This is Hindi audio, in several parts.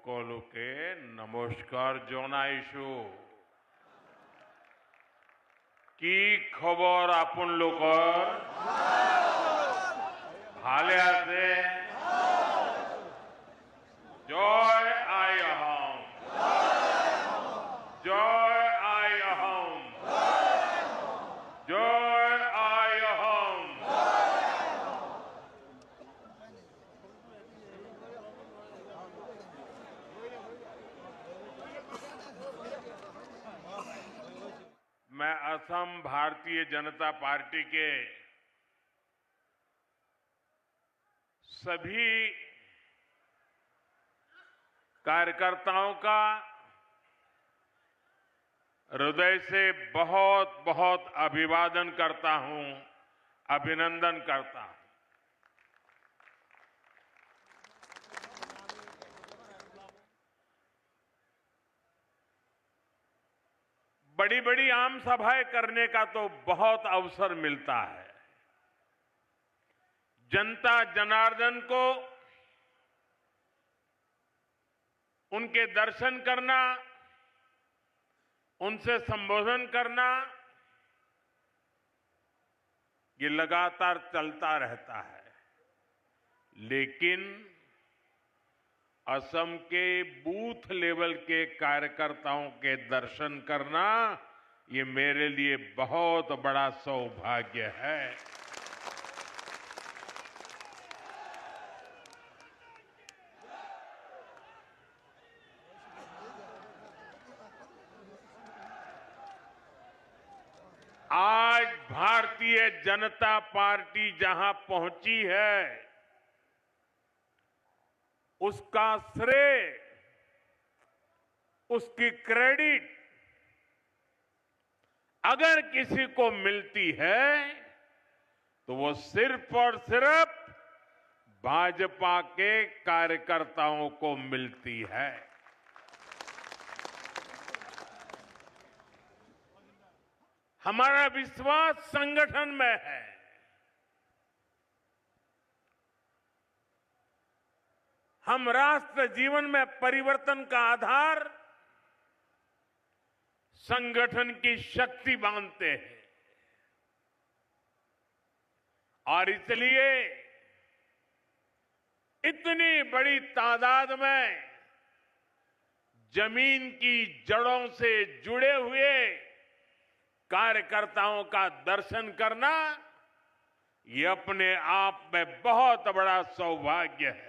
সকলকে নমস্কার জনাইছো। কি খবর আপোনালোকৰ? ভালে আছে? জয় আই অসম, জয় আই অসম, জয় আই অসম। मैं असम भारतीय जनता पार्टी के सभी कार्यकर्ताओं का हृदय से बहुत बहुत अभिवादन करता हूं, अभिनंदन करता हूं। बड़ी बड़ी आम सभाएं करने का तो बहुत अवसर मिलता है। जनता जनार्दन को उनके दर्शन करना, उनसे संबोधन करना, ये लगातार चलता रहता है। लेकिन असम के बूथ लेवल के कार्यकर्ताओं के दर्शन करना ये मेरे लिए बहुत बड़ा सौभाग्य है। आज भारतीय जनता पार्टी जहां पहुंची है, उसका श्रेय, उसकी क्रेडिट अगर किसी को मिलती है तो वो सिर्फ और सिर्फ भाजपा के कार्यकर्ताओं को मिलती है। हमारा विश्वास संगठन में है। हम राष्ट्र जीवन में परिवर्तन का आधार संगठन की शक्ति मानते हैं और इसलिए इतनी बड़ी तादाद में जमीन की जड़ों से जुड़े हुए कार्यकर्ताओं का दर्शन करना ये अपने आप में बहुत बड़ा सौभाग्य है।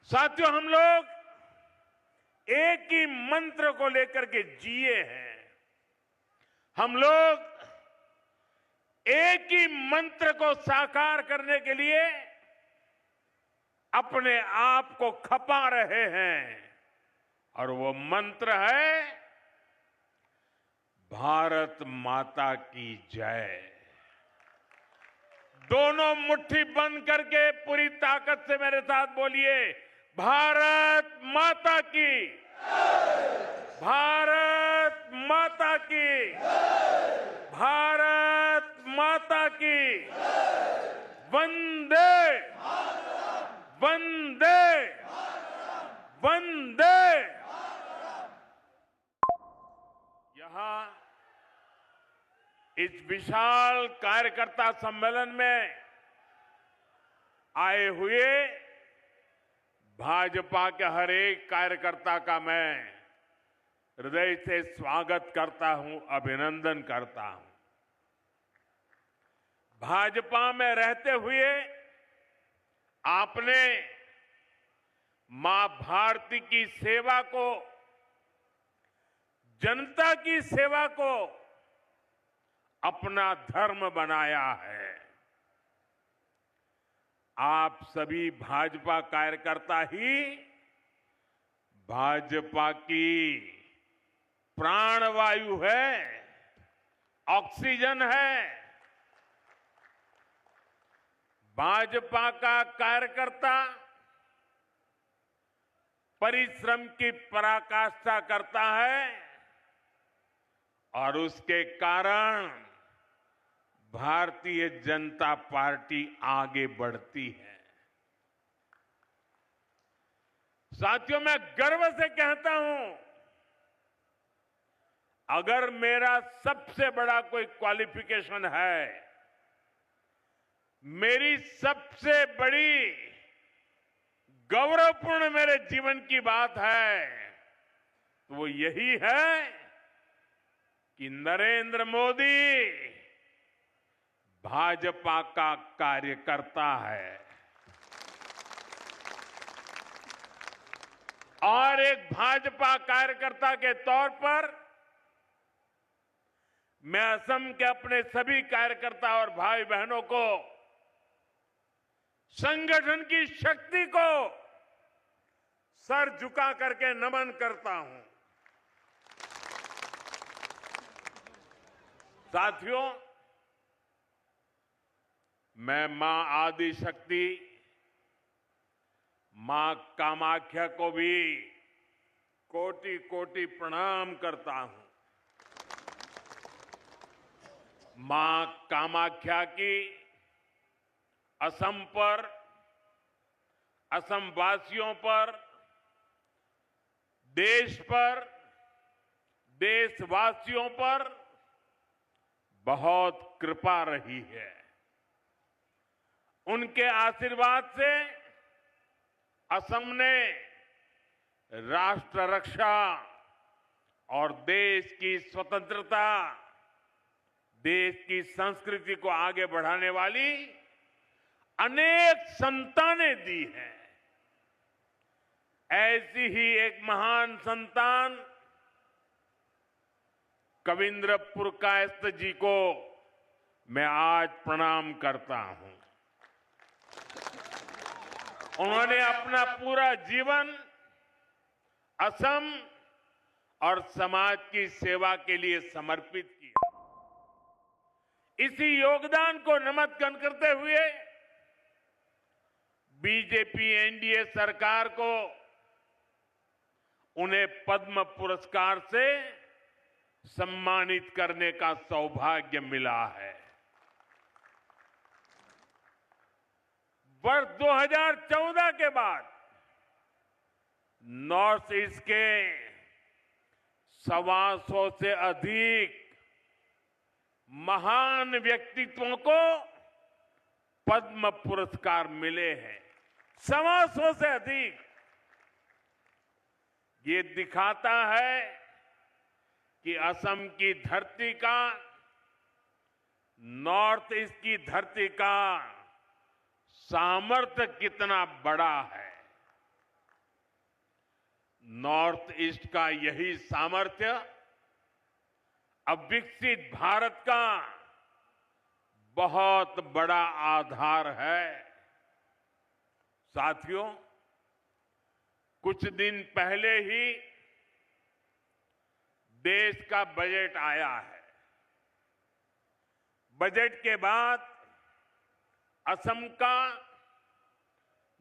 साथियों, हम लोग एक ही मंत्र को लेकर के जिए हैं। हम लोग एक ही मंत्र को साकार करने के लिए अपने आप को खपा रहे हैं और वो मंत्र है भारत माता की जय। दोनों मुट्ठी बंद करके पूरी ताकत से मेरे साथ बोलिए, भारत माता की, भारत माता की, भारत माता की, वंदे वंदे वंदे। यहां इस विशाल कार्यकर्ता सम्मेलन में आए हुए भाजपा के हर एक कार्यकर्ता का मैं हृदय से स्वागत करता हूं, अभिनंदन करता हूं। भाजपा में रहते हुए आपने मां भारती की सेवा को, जनता की सेवा को अपना धर्म बनाया है। आप सभी भाजपा कार्यकर्ता ही भाजपा की प्राणवायु है, ऑक्सीजन है। भाजपा का कार्यकर्ता परिश्रम की पराकाष्ठा करता है और उसके कारण भारतीय जनता पार्टी आगे बढ़ती है। साथियों, मैं गर्व से कहता हूं, अगर मेरा सबसे बड़ा कोई क्वालिफिकेशन है, मेरी सबसे बड़ी गौरवपूर्ण मेरे जीवन की बात है, तो वो यही है कि नरेंद्र मोदी भाजपा का कार्यकर्ता है और एक भाजपा कार्यकर्ता के तौर पर मैं असम के अपने सभी कार्यकर्ता और भाई बहनों को, संगठन की शक्ति को सर झुका करके नमन करता हूं। साथियों, मैं मां आदि शक्ति, मां कामाख्या को भी कोटि कोटि प्रणाम करता हूं। मां कामाख्या की असम पर, असम वासियों पर, देश पर, देशवासियों पर बहुत कृपा रही है। उनके आशीर्वाद से असम ने राष्ट्र रक्षा और देश की स्वतंत्रता, देश की संस्कृति को आगे बढ़ाने वाली अनेक संतानें दी हैं। ऐसी ही एक महान संतान कविंद्र पुरकायस्थ जी को मैं आज प्रणाम करता हूं। उन्होंने अपना पूरा जीवन असम और समाज की सेवा के लिए समर्पित किया। इसी योगदान को नमन करते हुए बीजेपी एनडीए सरकार को उन्हें पद्म पुरस्कार से सम्मानित करने का सौभाग्य मिला है। वर्ष 2014 के बाद नॉर्थ ईस्ट के 125 से अधिक महान व्यक्तित्वों को पद्म पुरस्कार मिले हैं। 125 से अधिक। ये दिखाता है कि असम की धरती का, नॉर्थ ईस्ट की धरती का सामर्थ्य कितना बड़ा है। नॉर्थ ईस्ट का यही सामर्थ्य अब विकसित भारत का बहुत बड़ा आधार है। साथियों, कुछ दिन पहले ही देश का बजट आया है। बजट के बाद असम का,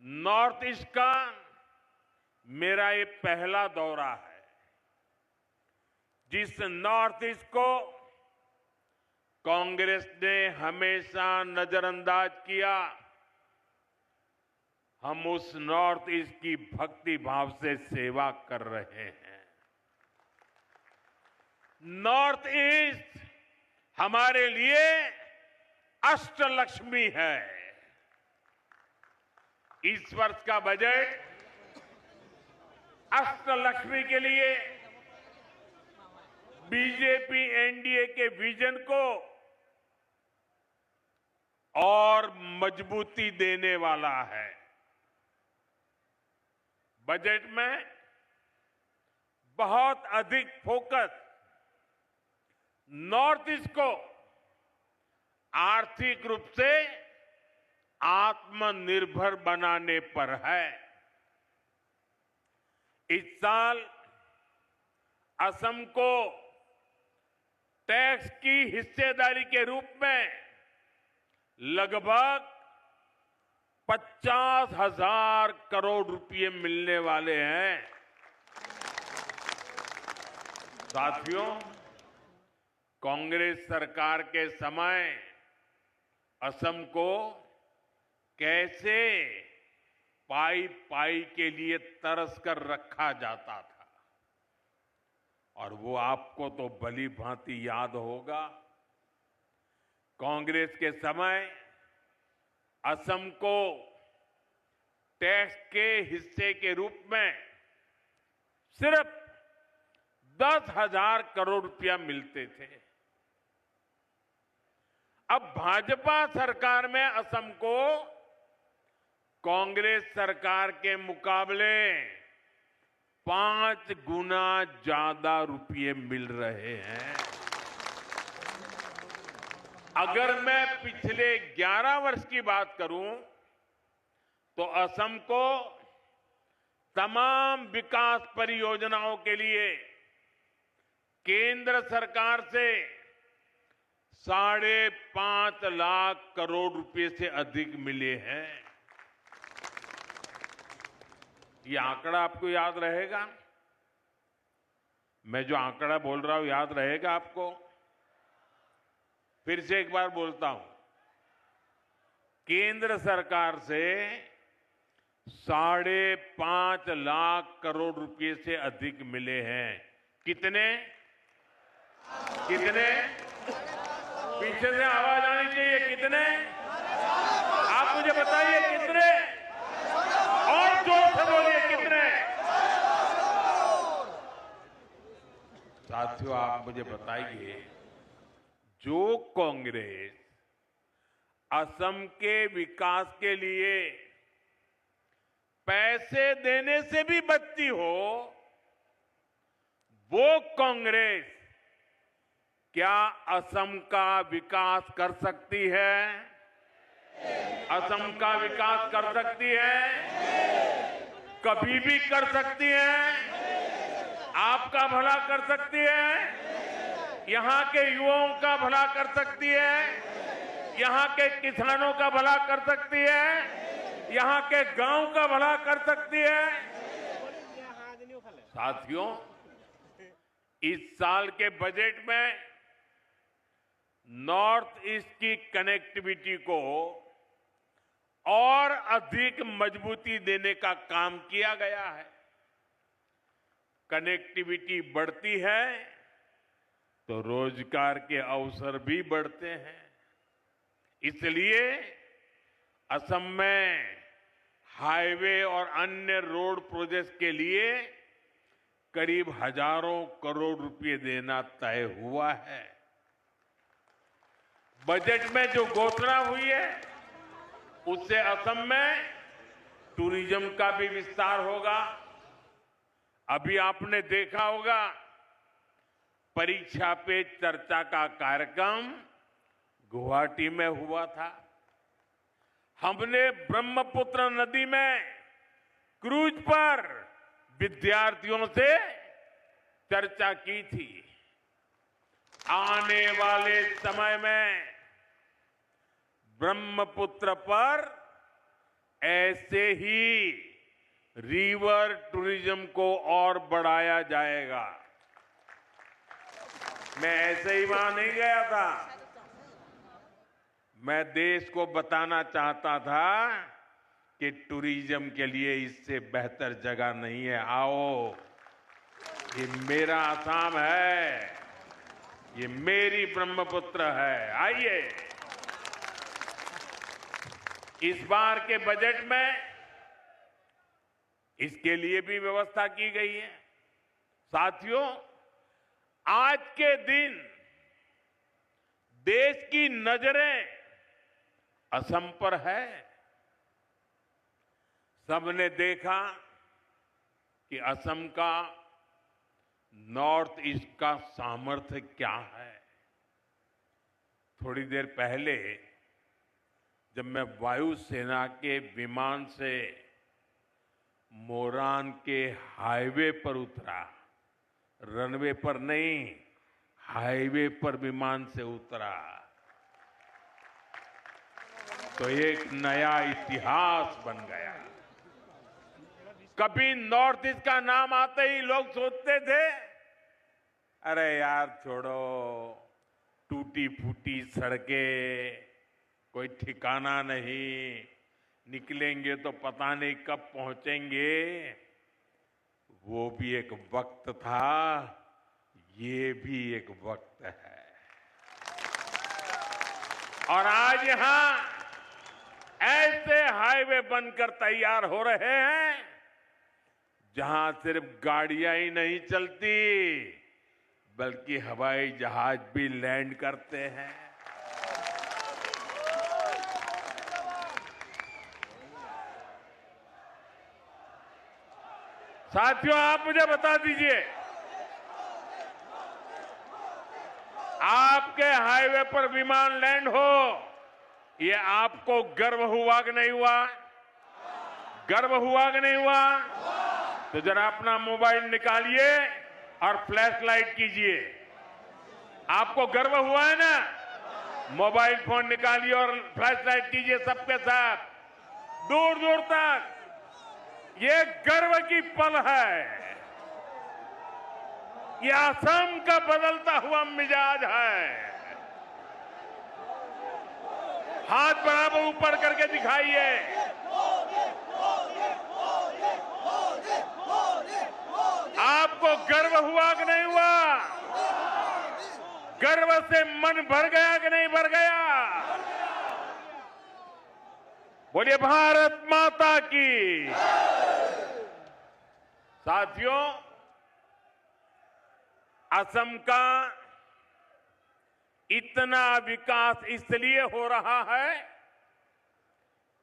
नॉर्थ ईस्ट का मेरा ये पहला दौरा है। जिस नॉर्थ ईस्ट को कांग्रेस ने हमेशा नजरअंदाज किया, हम उस नॉर्थ ईस्ट की भक्ति भाव से सेवा कर रहे हैं। नॉर्थ ईस्ट हमारे लिए अष्टलक्ष्मी है। इस वर्ष का बजट अष्टलक्ष्मी के लिए बीजेपी एनडीए के विजन को और मजबूती देने वाला है। बजट में बहुत अधिक फोकस नॉर्थ ईस्ट को आर्थिक रूप से आत्मनिर्भर बनाने पर है। इस साल असम को टैक्स की हिस्सेदारी के रूप में लगभग 50,000 करोड़ रुपए मिलने वाले हैं। साथियों, कांग्रेस सरकार के समय असम को कैसे पाई पाई के लिए तरस कर रखा जाता था। और वो आपको तो भली भांति याद होगा, कांग्रेस के समय असम को टैक्स के हिस्से के रूप में सिर्फ 10,000 करोड़ रुपया मिलते थे। अब भाजपा सरकार में असम को कांग्रेस सरकार के मुकाबले 5 गुना ज्यादा रुपये मिल रहे हैं। अगर मैं पिछले 11 वर्ष की बात करूं तो असम को तमाम विकास परियोजनाओं के लिए केंद्र सरकार से 5.5 लाख करोड़ रुपए से अधिक मिले हैं। ये आंकड़ा आपको याद रहेगा? मैं जो आंकड़ा बोल रहा हूं याद रहेगा आपको? फिर से एक बार बोलता हूं, केंद्र सरकार से 5.5 लाख करोड़ रुपए से अधिक मिले हैं। कितने कितने? पीछे से आवाज आनी चाहिए। कितने? आप मुझे बताइए कितने? और जोर से बोलिए कितने? साथियों, आप मुझे बताइए, जो कांग्रेस असम के विकास के लिए पैसे देने से भी बचती हो, वो कांग्रेस क्या असम का विकास कर सकती है? असम का विकास कर सकती है? कभी भी कर सकती है? आपका भला कर सकती है? यहां के युवाओं का भला कर सकती है? यहां के किसानों का भला कर सकती है? यहां के गांव का भला कर सकती है? साथियों, इस साल के बजट में नॉर्थ ईस्ट की कनेक्टिविटी को और अधिक मजबूती देने का काम किया गया है। कनेक्टिविटी बढ़ती है तो रोजगार के अवसर भी बढ़ते हैं। इसलिए असम में हाईवे और अन्य रोड प्रोजेक्ट के लिए करीब हजारों करोड़ रुपए देना तय हुआ है। बजट में जो घोषणा हुई है उससे असम में टूरिज्म का भी विस्तार होगा। अभी आपने देखा होगा, परीक्षा पे चर्चा का कार्यक्रम गुवाहाटी में हुआ था। हमने ब्रह्मपुत्र नदी में क्रूज पर विद्यार्थियों से चर्चा की थी। आने वाले समय में ब्रह्मपुत्र पर ऐसे ही रिवर टूरिज्म को और बढ़ाया जाएगा। मैं ऐसे ही वहां नहीं गया था। मैं देश को बताना चाहता था कि टूरिज्म के लिए इससे बेहतर जगह नहीं है। आओ, ये मेरा असम है, ये मेरी ब्रह्मपुत्र है। आइए, इस बार के बजट में इसके लिए भी व्यवस्था की गई है। साथियों, आज के दिन देश की नजरें असम पर है। सबने देखा कि असम का नॉर्थ ईस्ट का सामर्थ्य क्या है। थोड़ी देर पहले जब मैं वायुसेना के विमान से मोरान के हाईवे पर उतरा, रनवे पर नहीं, हाईवे पर विमान से उतरा, तो एक नया इतिहास बन गया। कभी नॉर्थ ईस्ट का नाम आते ही लोग सोचते थे, अरे यार छोड़ो, टूटी फूटी सड़कें, कोई ठिकाना नहीं, निकलेंगे तो पता नहीं कब पहुंचेंगे। वो भी एक वक्त था, ये भी एक वक्त है। और आज यहां ऐसे हाईवे बनकर तैयार हो रहे हैं जहां सिर्फ गाड़ियां ही नहीं चलती, बल्कि हवाई जहाज भी लैंड करते हैं। साथियों, आप मुझे बता दीजिए, आपके हाईवे पर विमान लैंड हो, ये आपको गर्व हुआ कि नहीं हुआ? गर्व हुआ कि नहीं हुआ? तो जरा अपना मोबाइल निकालिए और फ्लैश लाइट कीजिए। आपको गर्व हुआ है ना? मोबाइल फोन निकालिए और फ्लैश लाइट कीजिए सबके साथ, दूर दूर तक। ये गर्व की पल है। ये असम का बदलता हुआ मिजाज है। हाथ बराबर ऊपर करके दिखाइए। आपको गर्व हुआ कि नहीं हुआ? गर्व से मन भर गया कि नहीं भर गया? बोलिए भारत माता की। साथियों, असम का इतना विकास इसलिए हो रहा है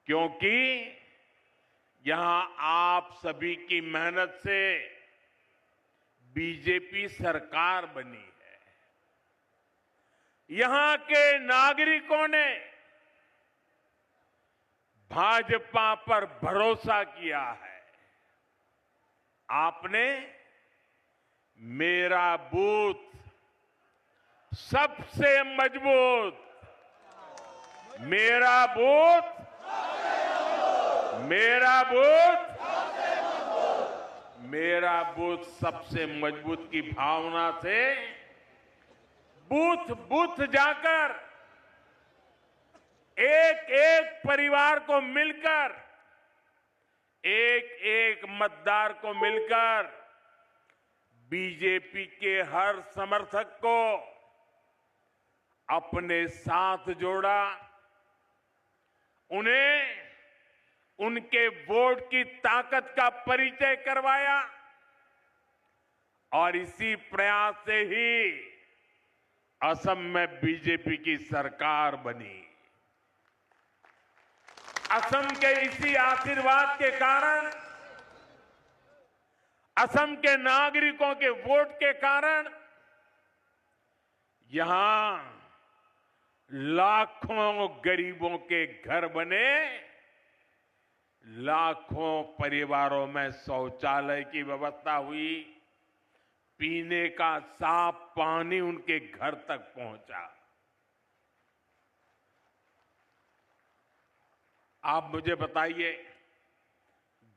क्योंकि यहां आप सभी की मेहनत से बीजेपी सरकार बनी है। यहां के नागरिकों ने भाजपा पर भरोसा किया है। आपने मेरा बूथ सबसे मजबूत, मेरा बूथ, मेरा बूथ, मेरा बूथ सबसे मजबूत की भावना से बूथ बूथ जाकर एक एक परिवार को मिलकर, एक एक मतदार को मिलकर बीजेपी के हर समर्थक को अपने साथ जोड़ा, उन्हें उनके वोट की ताकत का परिचय करवाया और इसी प्रयास से ही असम में बीजेपी की सरकार बनी। असम के इसी आशीर्वाद के कारण, असम के नागरिकों के वोट के कारण यहां लाखों गरीबों के घर बने, लाखों परिवारों में शौचालय की व्यवस्था हुई, पीने का साफ पानी उनके घर तक पहुंचा। आप मुझे बताइए,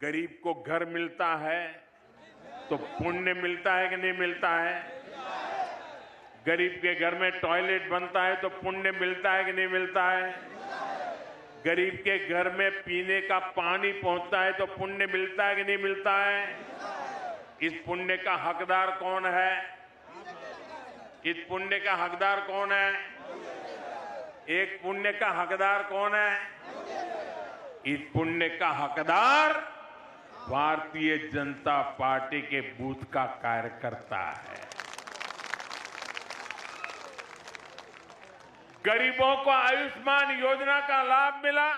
गरीब को घर मिलता है तो पुण्य मिलता है कि नहीं मिलता है? गरीब के घर में टॉयलेट बनता है तो पुण्य मिलता है कि नहीं मिलता है? गरीब के घर में पीने का पानी पहुंचता है तो पुण्य मिलता है कि नहीं मिलता है? इस पुण्य का हकदार कौन है? इस पुण्य का हकदार कौन है? एक पुण्य का हकदार कौन है? इस पुण्य का हकदार भारतीय जनता पार्टी के बूथ का कार्यकर्ता है। गरीबों को आयुष्मान योजना का लाभ मिला,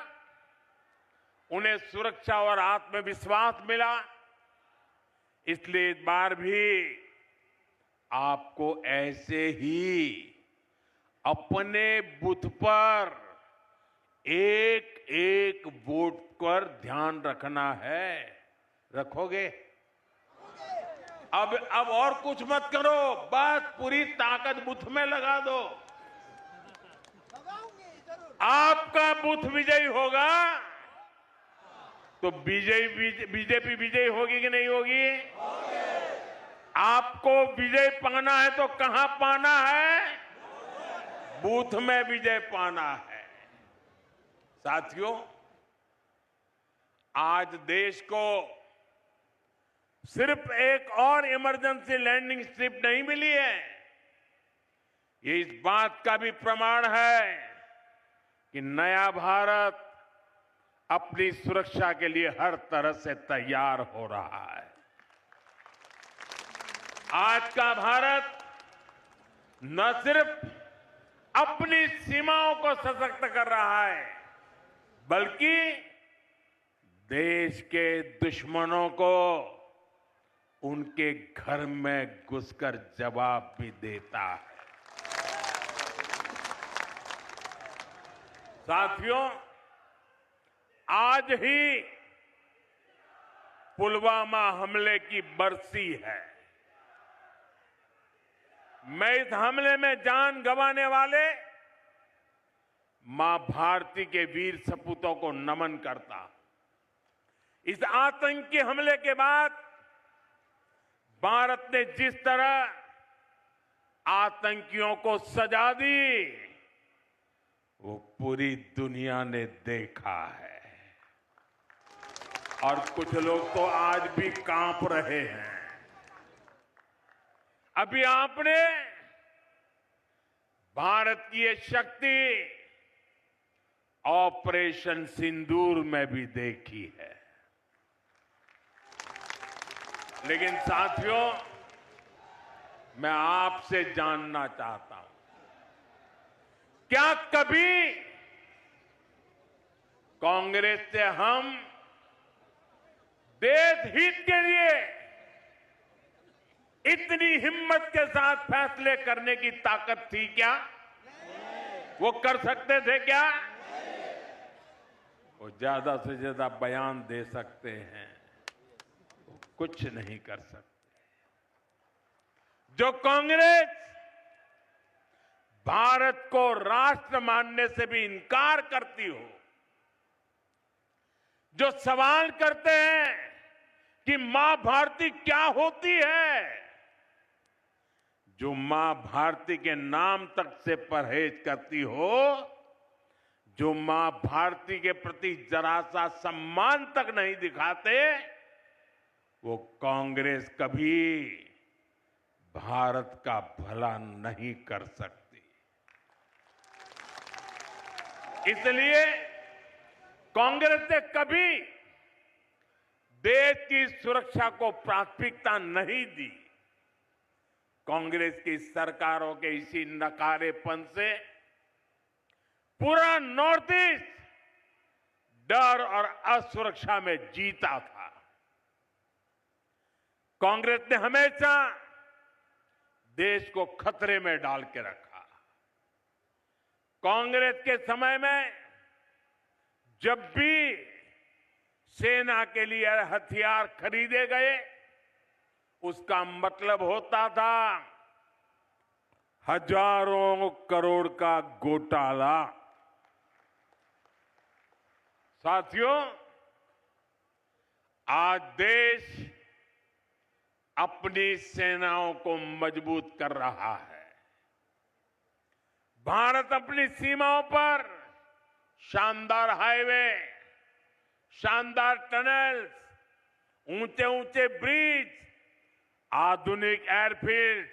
उन्हें सुरक्षा और आत्मविश्वास मिला। इसलिए इस बार भी आपको ऐसे ही अपने बूथ पर एक एक वोट पर ध्यान रखना है। रखोगे? अब और कुछ मत करो, बस पूरी ताकत बूथ में लगा दो। आपका बूथ विजयी होगा तो बीजेपी विजयी होगी कि नहीं होगी? आपको विजय पाना है तो कहां पाना है? बूथ में विजय पाना है। साथियों, आज देश को सिर्फ एक और इमरजेंसी लैंडिंग स्ट्रिप नहीं मिली है, ये इस बात का भी प्रमाण है कि नया भारत अपनी सुरक्षा के लिए हर तरह से तैयार हो रहा है। आज का भारत न सिर्फ अपनी सीमाओं को सशक्त कर रहा है, बल्कि देश के दुश्मनों को उनके घर में घुसकर जवाब भी देता है। साथियों, आज ही पुलवामा हमले की बरसी है। मैं इस हमले में जान गंवाने वाले मां भारती के वीर सपूतों को नमन करता। इस आतंकी हमले के बाद भारत ने जिस तरह आतंकियों को सजा दी, वो पूरी दुनिया ने देखा है और कुछ लोग तो आज भी कांप रहे हैं। अभी आपने भारत की ये शक्ति ऑपरेशन सिंदूर में भी देखी है। लेकिन साथियों, मैं आपसे जानना चाहता हूं, क्या कभी कांग्रेस से हम देश हित के लिए इतनी हिम्मत के साथ फैसले करने की ताकत थी क्या? वो कर सकते थे क्या? वो ज्यादा से ज्यादा बयान दे सकते हैं, वो कुछ नहीं कर सकते। जो कांग्रेस भारत को राष्ट्र मानने से भी इनकार करती हो, जो सवाल करते हैं कि मां भारती क्या होती है, जो मां भारती के नाम तक से परहेज करती हो, जो मां भारती के प्रति जरा सा सम्मान तक नहीं दिखाते, वो कांग्रेस कभी भारत का भला नहीं कर सकती। इसलिए कांग्रेस ने कभी देश की सुरक्षा को प्राथमिकता नहीं दी। कांग्रेस की सरकारों के इसी नकारेपन से पूरा नॉर्थ ईस्ट डर और असुरक्षा में जीता था। कांग्रेस ने हमेशा देश को खतरे में डाल के रखा। कांग्रेस के समय में जब भी सेना के लिए हथियार खरीदे गए, उसका मतलब होता था हजारों करोड़ का घोटाला। साथियों, आज देश अपनी सेनाओं को मजबूत कर रहा है। भारत अपनी सीमाओं पर शानदार हाईवे, शानदार टनल्स, ऊंचे ऊंचे ब्रिज, आधुनिक एयरफील्ड,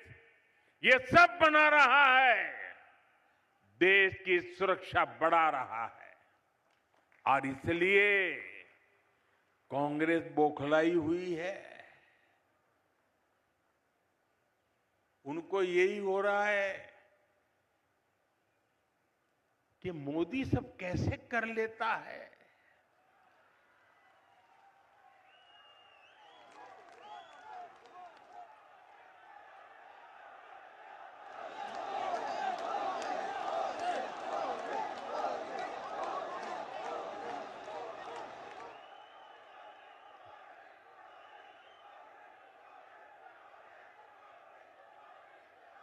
ये सब बना रहा है, देश की सुरक्षा बढ़ा रहा है। और इसलिए कांग्रेस बौखलाई हुई है। उनको यही हो रहा है कि मोदी सब कैसे कर लेता है।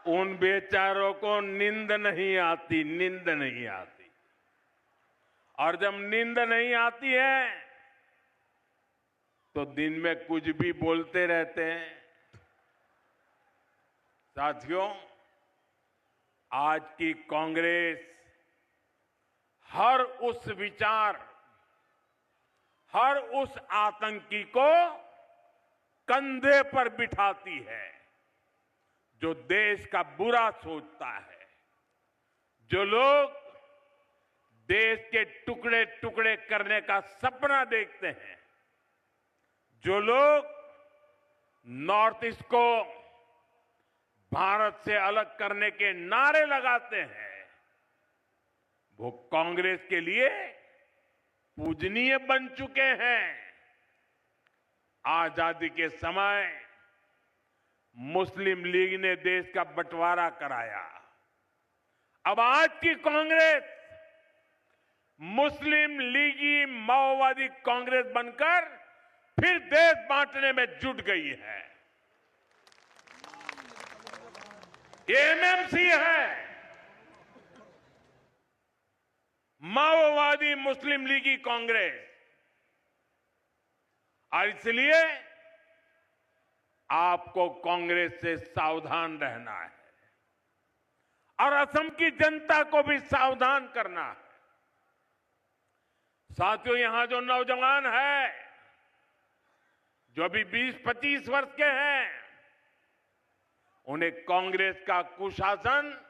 उन बेचारों को नींद नहीं आती, नींद नहीं आती। और जब नींद नहीं आती है तो दिन में कुछ भी बोलते रहते हैं। साथियों, आज की कांग्रेस हर उस विचार, हर उस आतंकी को कंधे पर बिठाती है जो देश का बुरा सोचता है, जो लोग देश के टुकड़े टुकड़े करने का सपना देखते हैं, जो लोग नॉर्थ ईस्ट को भारत से अलग करने के नारे लगाते हैं, वो कांग्रेस के लिए पूजनीय बन चुके हैं। आजादी के समय मुस्लिम लीग ने देश का बंटवारा कराया। अब आज की कांग्रेस मुस्लिम लीगी माओवादी कांग्रेस बनकर फिर देश बांटने में जुट गई है। ये एमएमसी है, माओवादी मुस्लिम लीगी कांग्रेस। और इसलिए आपको कांग्रेस से सावधान रहना है और असम की जनता को भी सावधान करना है। साथियों, यहां जो नौजवान है, जो अभी 20-25 वर्ष के हैं, उन्हें कांग्रेस का कुशासन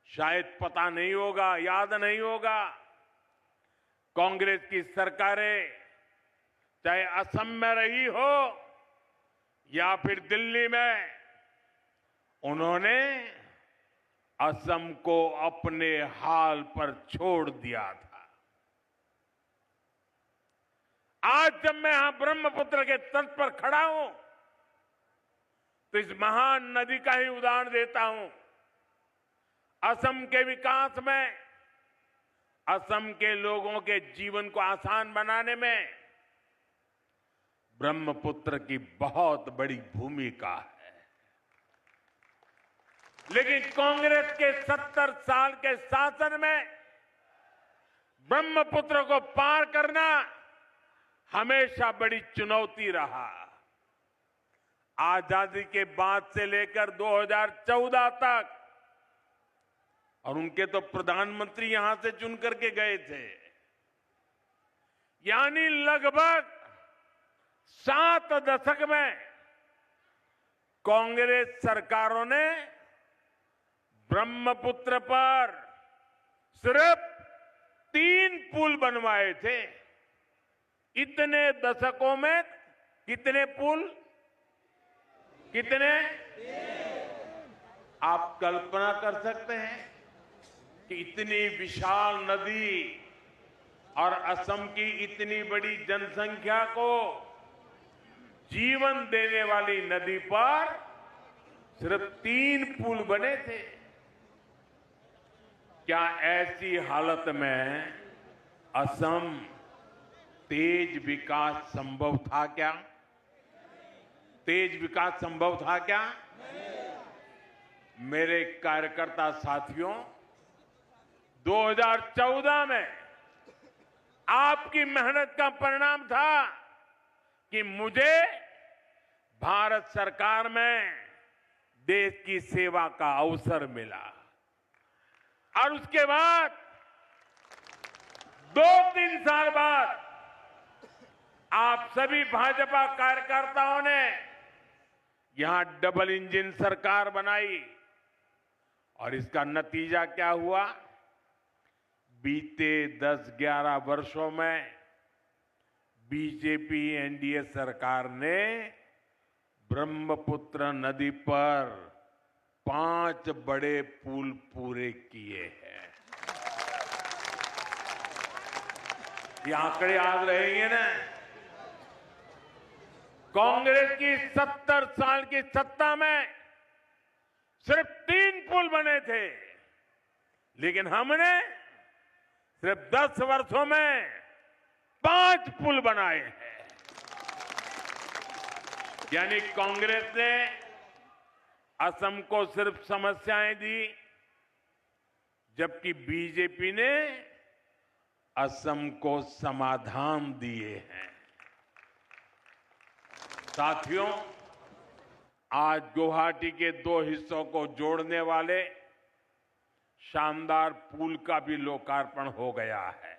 शायद पता नहीं होगा, याद नहीं होगा। कांग्रेस की सरकारें चाहे असम में रही हो या फिर दिल्ली में, उन्होंने असम को अपने हाल पर छोड़ दिया था। आज जब मैं यहां ब्रह्मपुत्र के तट पर खड़ा हूं तो इस महान नदी का ही उदाहरण देता हूं। असम के विकास में, असम के लोगों के जीवन को आसान बनाने में ब्रह्मपुत्र की बहुत बड़ी भूमिका है। लेकिन कांग्रेस के 70 साल के शासन में ब्रह्मपुत्र को पार करना हमेशा बड़ी चुनौती रहा। आजादी के बाद से लेकर 2014 तक, और उनके तो प्रधानमंत्री यहां से चुन करके गए थे, यानी लगभग 7 दशक में कांग्रेस सरकारों ने ब्रह्मपुत्र पर सिर्फ 3 पुल बनवाए थे। इतने दशकों में कितने पुल? कितने? आप कल्पना कर सकते हैं कि इतनी विशाल नदी और असम की इतनी बड़ी जनसंख्या को जीवन देने वाली नदी पर सिर्फ 3 पुल बने थे। क्या ऐसी हालत में असम तेज विकास संभव था क्या? तेज विकास संभव था क्या? मेरे कार्यकर्ता साथियों, 2014 में आपकी मेहनत का परिणाम था कि मुझे भारत सरकार में देश की सेवा का अवसर मिला। और उसके बाद 2-3 साल बाद आप सभी भाजपा कार्यकर्ताओं ने यहां डबल इंजन सरकार बनाई और इसका नतीजा क्या हुआ? बीते 10-11 वर्षों में बीजेपी एनडीए सरकार ने ब्रह्मपुत्र नदी पर 5 बड़े पुल पूरे किए हैं। ये आंकड़े याद रहेंगे ना? कांग्रेस की 70 साल की सत्ता में सिर्फ 3 पुल बने थे, लेकिन हमने सिर्फ 10 वर्षों में 5 पुल बनाए हैं। यानी कांग्रेस ने असम को सिर्फ समस्याएं दी, जबकि बीजेपी ने असम को समाधान दिए हैं। साथियों, आज गुवाहाटी के 2 हिस्सों को जोड़ने वाले शानदार पुल का भी लोकार्पण हो गया है।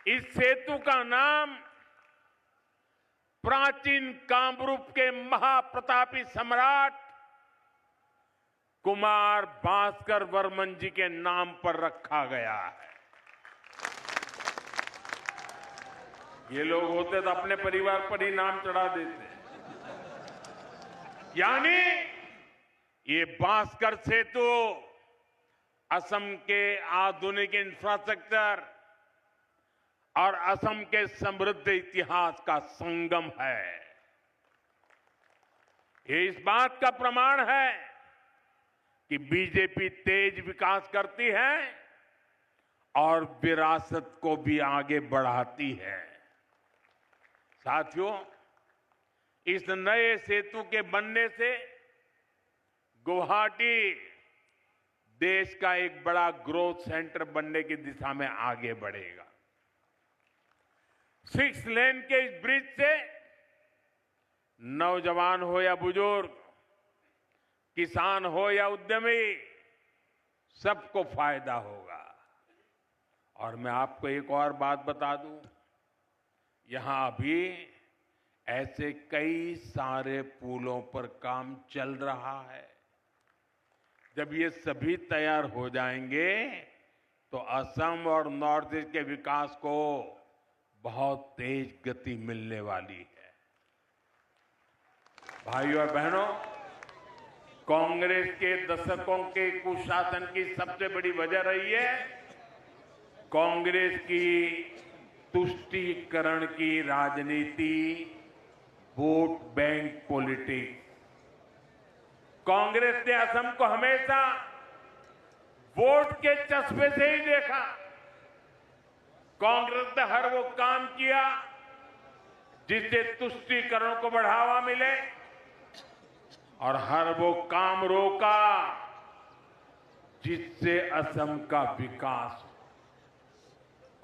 इस सेतु का नाम प्राचीन कामरूप के महाप्रतापी सम्राट कुमार भास्कर वर्मन जी के नाम पर रखा गया है। ये लोग होते तो अपने परिवार पर ही नाम चढ़ा देते। यानी ये भास्कर सेतु असम के आधुनिक इंफ्रास्ट्रक्चर और असम के समृद्ध इतिहास का संगम है। ये इस बात का प्रमाण है कि बीजेपी तेज विकास करती है और विरासत को भी आगे बढ़ाती है। साथियों, इस नए सेतु के बनने से गुवाहाटी देश का एक बड़ा ग्रोथ सेंटर बनने की दिशा में आगे बढ़ेगा। 6 लेन के इस ब्रिज से नौजवान हो या बुजुर्ग, किसान हो या उद्यमी, सबको फायदा होगा। और मैं आपको एक और बात बता दूं, यहां अभी ऐसे कई सारे पुलों पर काम चल रहा है। जब ये सभी तैयार हो जाएंगे तो असम और नॉर्थ ईस्ट के विकास को बहुत तेज गति मिलने वाली है। भाइयों और बहनों, कांग्रेस के दशकों के कुशासन की सबसे बड़ी वजह रही है कांग्रेस की तुष्टीकरण की राजनीति, वोट बैंक पॉलिटिक्स। कांग्रेस ने असम को हमेशा वोट के चस्पे से ही देखा। कांग्रेस ने हर वो काम किया जिससे तुष्टीकरण को बढ़ावा मिले और हर वो काम रोका जिससे असम का विकास हो।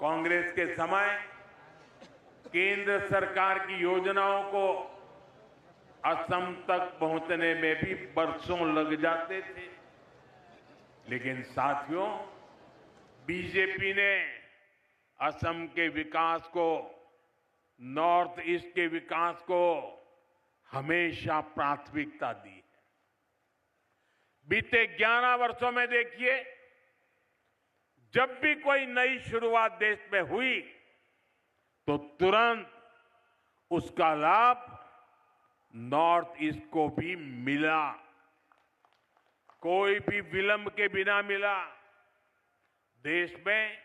कांग्रेस के समय केंद्र सरकार की योजनाओं को असम तक पहुंचने में भी बरसों लग जाते थे। लेकिन साथियों, बीजेपी ने असम के विकास को, नॉर्थ ईस्ट के विकास को हमेशा प्राथमिकता दी है। बीते 11 वर्षों में देखिए, जब भी कोई नई शुरुआत देश में हुई तो तुरंत उसका लाभ नॉर्थ ईस्ट को भी मिला। कोई भी विलंब के बिना मिला। देश में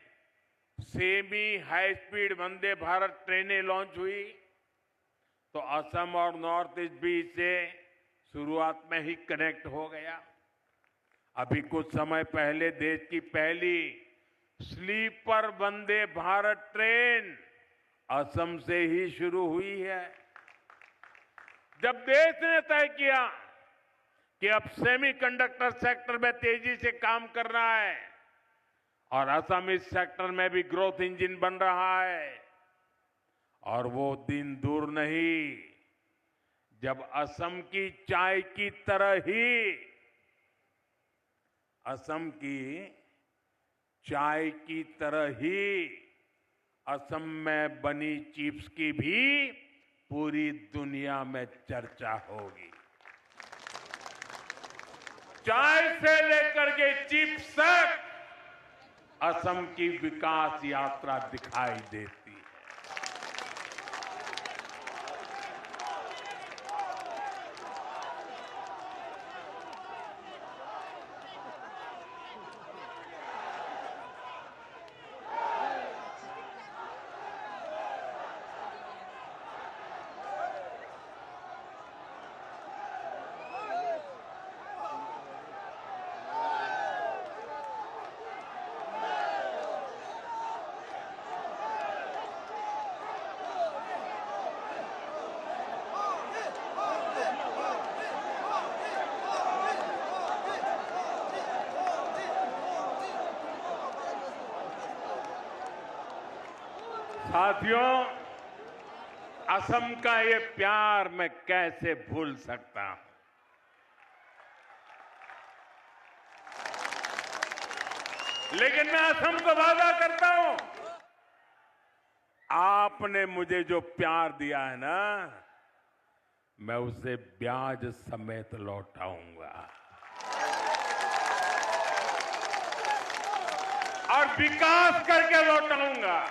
semi high speed Vande Bharat ट्रेनें लॉन्च हुई तो असम और नॉर्थ ईस्ट भी इससे शुरुआत में ही कनेक्ट हो गया। अभी कुछ समय पहले देश की पहली स्लीपर वंदे भारत ट्रेन असम से ही शुरू हुई है। जब देश ने तय किया कि अब सेमीकंडक्टर सेक्टर में तेजी से काम कर रहा है और असम इस सेक्टर में भी ग्रोथ इंजन बन रहा है, और वो दिन दूर नहीं जब असम की चाय की तरह ही, असम की चाय की तरह ही असम में बनी चिप्स की भी पूरी दुनिया में चर्चा होगी। चाय से लेकर के चिप्स तक असम की विकास यात्रा दिखाई देती है। साथियों, असम का ये प्यार मैं कैसे भूल सकता हूं। लेकिन मैं असम को वादा करता हूं आपने मुझे जो प्यार दिया है ना, मैं उसे ब्याज समेत लौटाऊंगा और विकास करके लौटाऊंगा।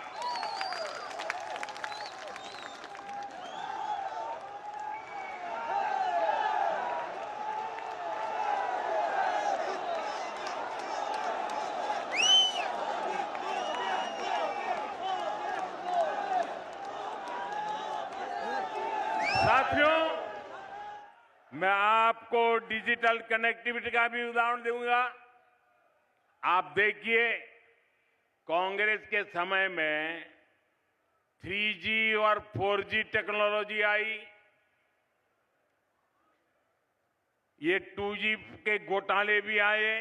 साथियों, मैं आपको डिजिटल कनेक्टिविटी का भी उदाहरण दूंगा। आप देखिए, कांग्रेस के समय में 3G और 4G टेक्नोलॉजी आई, ये 2G के घोटाले भी आए,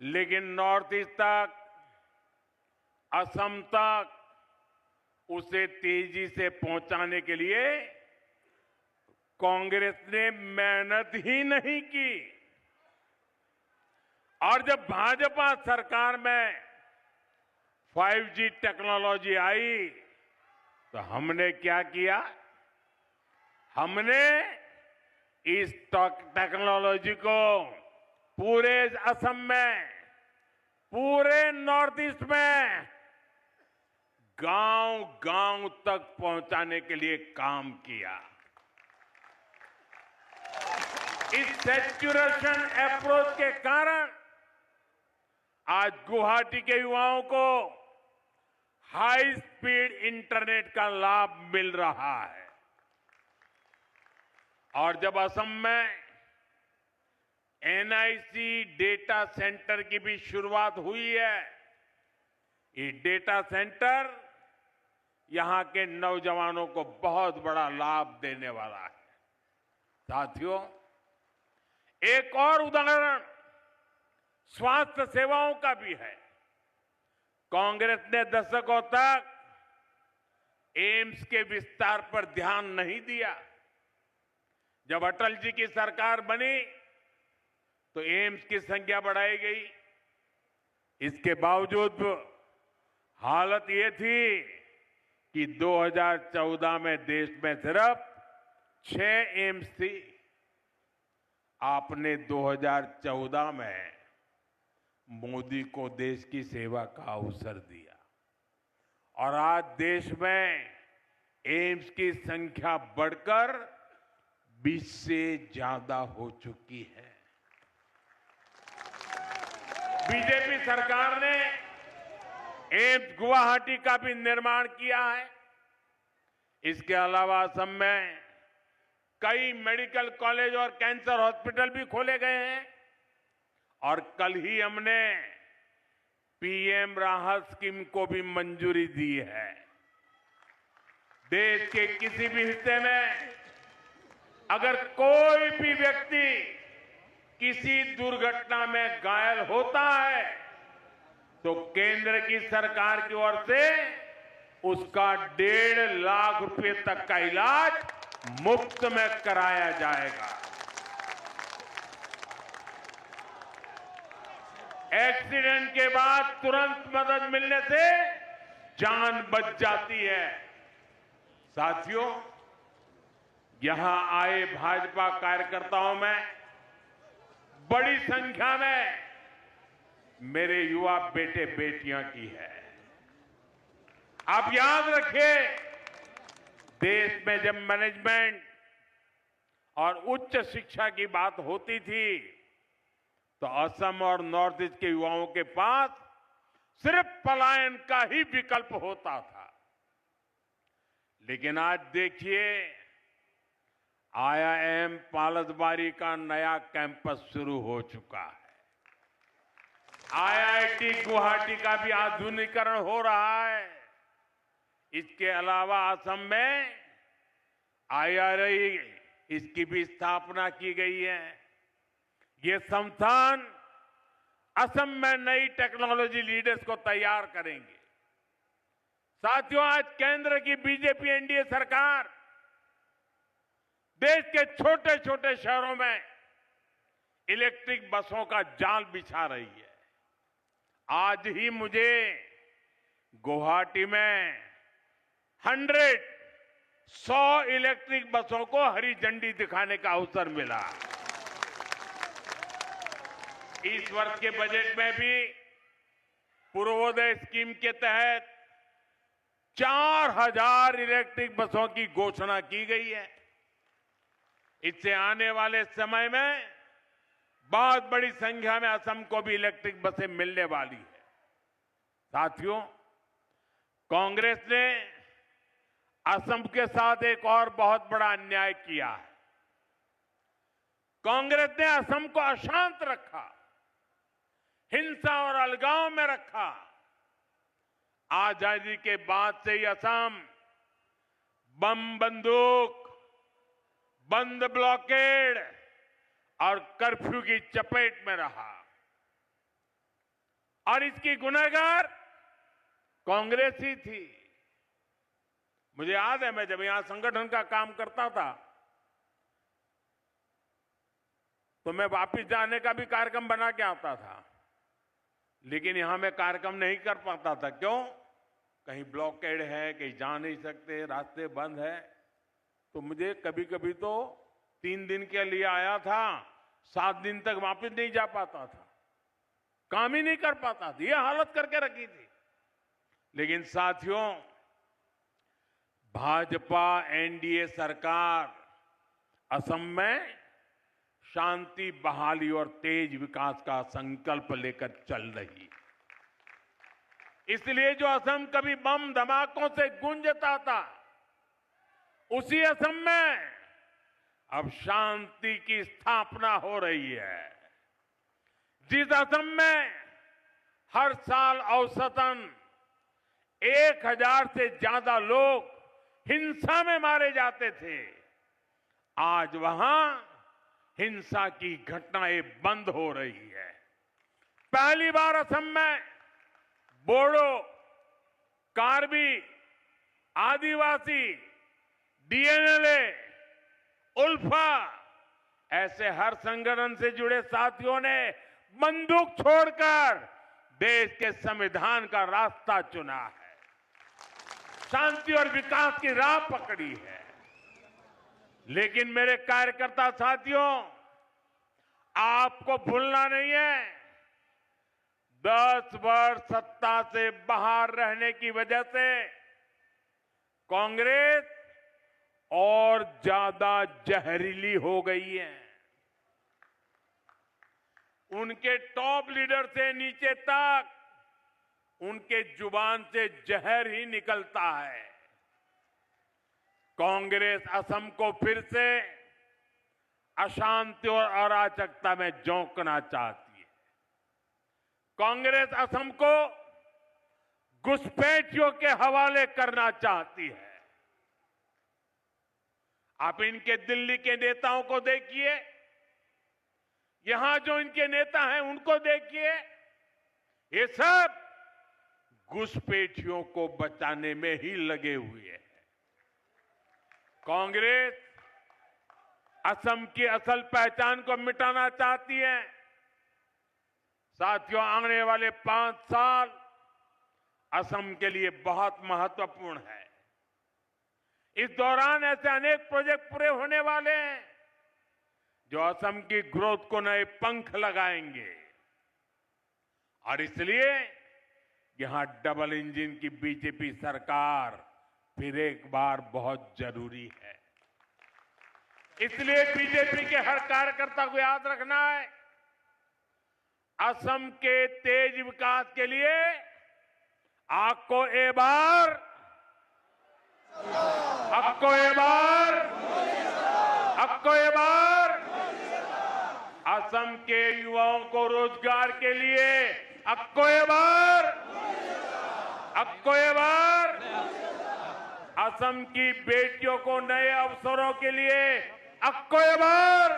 लेकिन नॉर्थ ईस्ट तक, असम तक उसे तेजी से पहुंचाने के लिए कांग्रेस ने मेहनत ही नहीं की। और जब भाजपा सरकार में 5G टेक्नोलॉजी आई तो हमने क्या किया? हमने इस टेक्नोलॉजी को पूरे असम में, पूरे नॉर्थ ईस्ट में गांव-गांव तक पहुंचाने के लिए काम किया। इस सैचुरेशन अप्रोच के कारण आज गुवाहाटी के युवाओं को हाई स्पीड इंटरनेट का लाभ मिल रहा है। और जब असम में NIC डेटा सेंटर की भी शुरुआत हुई है, ये डेटा सेंटर यहां के नौजवानों को बहुत बड़ा लाभ देने वाला है। साथियों, एक और उदाहरण स्वास्थ्य सेवाओं का भी है। कांग्रेस ने दशकों तक एम्स के विस्तार पर ध्यान नहीं दिया। जब अटल जी की सरकार बनी तो एम्स की संख्या बढ़ाई गई। इसके बावजूद हालत ये थी कि 2014 में देश में सिर्फ 6 एम्स थी। आपने 2014 में मोदी को देश की सेवा का अवसर दिया और आज देश में एम्स की संख्या बढ़कर 20 से ज्यादा हो चुकी है। बीजेपी सरकार ने एम्स गुवाहाटी का भी निर्माण किया है। इसके अलावा असम में कई मेडिकल कॉलेज और कैंसर हॉस्पिटल भी खोले गए हैं और कल ही हमने PM राहत स्कीम को भी मंजूरी दी है। देश के किसी भी हिस्से में अगर कोई भी व्यक्ति किसी दुर्घटना में घायल होता है तो केंद्र की सरकार की ओर से उसका 1.5 लाख रुपए तक का इलाज मुफ्त में कराया जाएगा। एक्सीडेंट के बाद तुरंत मदद मिलने से जान बच जाती है। साथियों, यहां आए भाजपा कार्यकर्ताओं में बड़ी संख्या में मेरे युवा बेटे बेटियां की है। आप याद रखिए, देश में जब मैनेजमेंट और उच्च शिक्षा की बात होती थी तो असम और नॉर्थ ईस्ट के युवाओं के पास सिर्फ पलायन का ही विकल्प होता था। लेकिन आज देखिए, IIM पालसबारी का नया कैंपस शुरू हो चुका है। IIT गुवाहाटी का भी आधुनिकीकरण हो रहा है। इसके अलावा असम में IRI, इसकी भी स्थापना की गई है। ये संस्थान असम में नई टेक्नोलॉजी लीडर्स को तैयार करेंगे। साथियों, आज केंद्र की बीजेपी NDA सरकार देश के छोटे छोटे शहरों में इलेक्ट्रिक बसों का जाल बिछा रही है। आज ही मुझे गुवाहाटी में 100 इलेक्ट्रिक बसों को हरी झंडी दिखाने का अवसर मिला। इस वर्ष के बजट में भी पूर्वोदय स्कीम के तहत 4000 इलेक्ट्रिक बसों की घोषणा की गई है। इससे आने वाले समय में बहुत बड़ी संख्या में असम को भी इलेक्ट्रिक बसें मिलने वाली है। साथियों, कांग्रेस ने असम के साथ एक और बहुत बड़ा अन्याय किया है। कांग्रेस ने असम को अशांत रखा, हिंसा और अलगाव में रखा। आजादी के बाद से ही असम बम बंदूक, बंद ब्लॉकेड और कर्फ्यू की चपेट में रहा और इसकी गुनहगार कांग्रेस ही थी। मुझे याद है, मैं जब यहां संगठन का काम करता था तो मैं वापस जाने का भी कार्यक्रम बना के आता था, लेकिन यहां मैं कार्यक्रम नहीं कर पाता था। क्यों? कहीं ब्लॉकेड है, कहीं जा नहीं सकते, रास्ते बंद है। तो मुझे कभी कभी तो 3 दिन के लिए आया था, 7 दिन तक वापस नहीं जा पाता था, काम ही नहीं कर पाता था। यह हालत करके रखी थी। लेकिन साथियों, भाजपा एनडीए सरकार असम में शांति, बहाली और तेज विकास का संकल्प लेकर चल रही है। इसलिए जो असम कभी बम धमाकों से गूंजता था, उसी असम में अब शांति की स्थापना हो रही है। जिस असम में हर साल औसतन 1000 से ज्यादा लोग हिंसा में मारे जाते थे, आज वहां हिंसा की घटनाएं बंद हो रही है। पहली बार असम में बोडो, कार्बी, आदिवासी, डीएनएलए, उल्फा ऐसे हर संगठन से जुड़े साथियों ने बंदूक छोड़कर देश के संविधान का रास्ता चुना है, शांति और विकास की राह पकड़ी है। लेकिन मेरे कार्यकर्ता साथियों, आपको भूलना नहीं है, 10 वर्ष सत्ता से बाहर रहने की वजह से कांग्रेस और ज्यादा जहरीली हो गई है। उनके टॉप लीडर से नीचे तक उनके जुबान से जहर ही निकलता है। कांग्रेस असम को फिर से अशांति और अराजकता में झोंकना चाहती है। कांग्रेस असम को घुसपैठियों के हवाले करना चाहती है। आप इनके दिल्ली के नेताओं को देखिए, यहां जो इनके नेता हैं उनको देखिए, ये सब घुसपैठियों को बचाने में ही लगे हुए हैं। कांग्रेस असम की असल पहचान को मिटाना चाहती है। साथियों, आने वाले 5 साल असम के लिए बहुत महत्वपूर्ण है। इस दौरान ऐसे अनेक प्रोजेक्ट पूरे होने वाले हैं जो असम की ग्रोथ को नए पंख लगाएंगे और इसलिए यहां डबल इंजन की बीजेपी सरकार फिर एक बार बहुत जरूरी है। इसलिए बीजेपी के हर कार्यकर्ता को याद रखना है, असम के तेज विकास के लिए आपको एक बार असम के युवाओं को रोजगार के लिए अक्को ए बार असम की बेटियों को नए अवसरों के लिए अक्को ए बार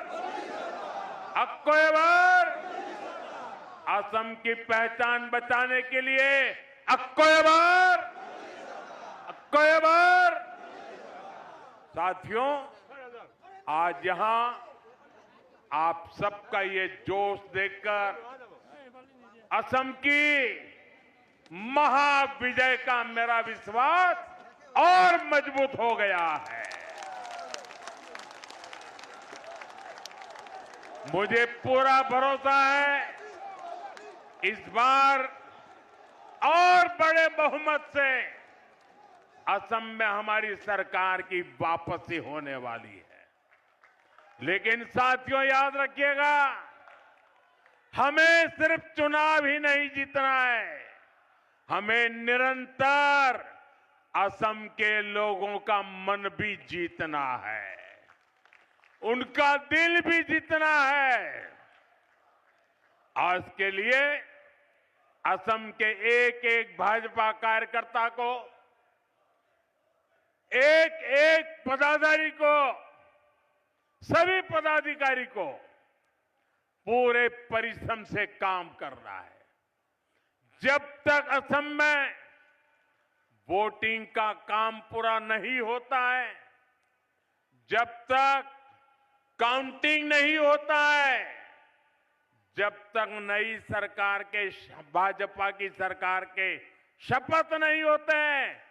असम की पहचान बचाने के लिए अक्को ए बार। साथियों, आज यहां आप सबका ये जोश देखकर असम की महाविजय का मेरा विश्वास और मजबूत हो गया है। मुझे पूरा भरोसा है इस बार और बड़े बहुमत से असम में हमारी सरकार की वापसी होने वाली है। लेकिन साथियों याद रखिएगा, हमें सिर्फ चुनाव ही नहीं जीतना है, हमें निरंतर असम के लोगों का मन भी जीतना है, उनका दिल भी जीतना है। और इसके लिए असम के एक एक भाजपा कार्यकर्ता को, एक एक पदाधिकारी को, सभी पदाधिकारी को पूरे परिश्रम से काम करना है। जब तक असम में वोटिंग का काम पूरा नहीं होता है, जब तक काउंटिंग नहीं होता है, जब तक नई सरकार के, भाजपा की सरकार के शपथ नहीं होते हैं,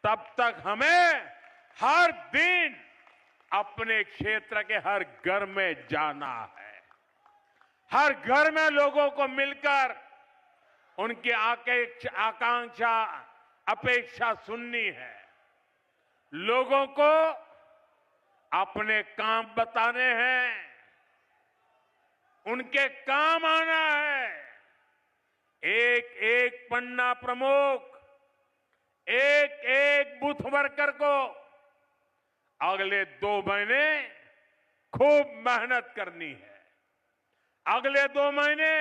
तब तक हमें हर दिन अपने क्षेत्र के हर घर में जाना है, हर घर में लोगों को मिलकर उनकी आकांक्षा, अपेक्षा सुननी है, लोगों को अपने काम बताने हैं, उनके काम आना है। एक एक पन्ना प्रमुख, एक एक बूथ वर्कर को अगले 2 महीने खूब मेहनत करनी है। अगले 2 महीने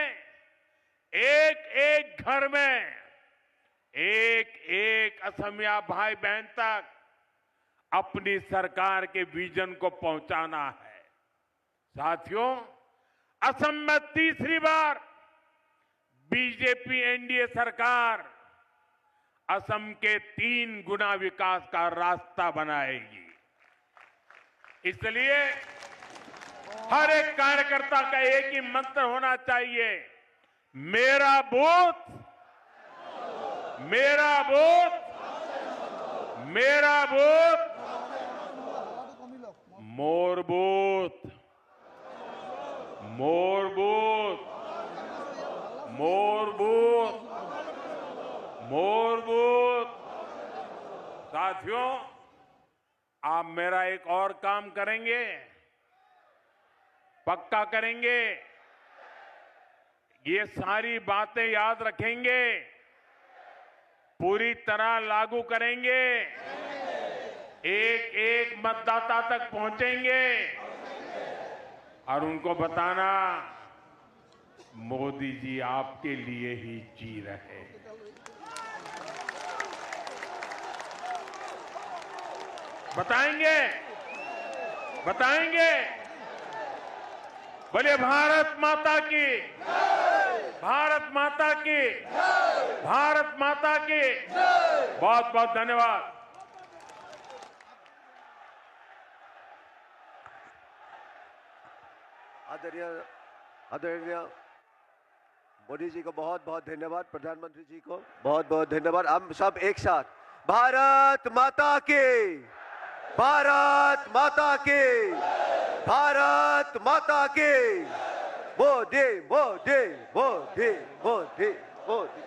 एक एक घर में एक एक असमिया भाई बहन तक अपनी सरकार के विजन को पहुंचाना है। साथियों, असम में तीसरी बार बीजेपी एनडीए सरकार असम के 3 गुना विकास का रास्ता बनाएगी। इसलिए हर एक कार्यकर्ता का एक ही मंत्र होना चाहिए, मेरा बूथ, मेरा बूथ, मेरा बूथ, मोर बूथ, मोर बूथ, मोर बूथ, मोर बूथ। साथियों, आप मेरा एक और काम करेंगे, पक्का करेंगे, ये सारी बातें याद रखेंगे, पूरी तरह लागू करेंगे, एक एक मतदाता तक पहुंचेंगे और उनको बताना, मोदी जी आपके लिए ही जी रहे हैं। बताएंगे, बताएंगे। बोलिए भारत माता की, भारत माता की, भारत माता की। बहुत बहुत धन्यवाद। आदरणीय मोदी जी को बहुत बहुत धन्यवाद, प्रधानमंत्री जी को बहुत बहुत धन्यवाद। हम सब एक साथ भारत माता की, भारत माता की, भारत माता की। मोदी मोदी मोदी मोदी मोदी।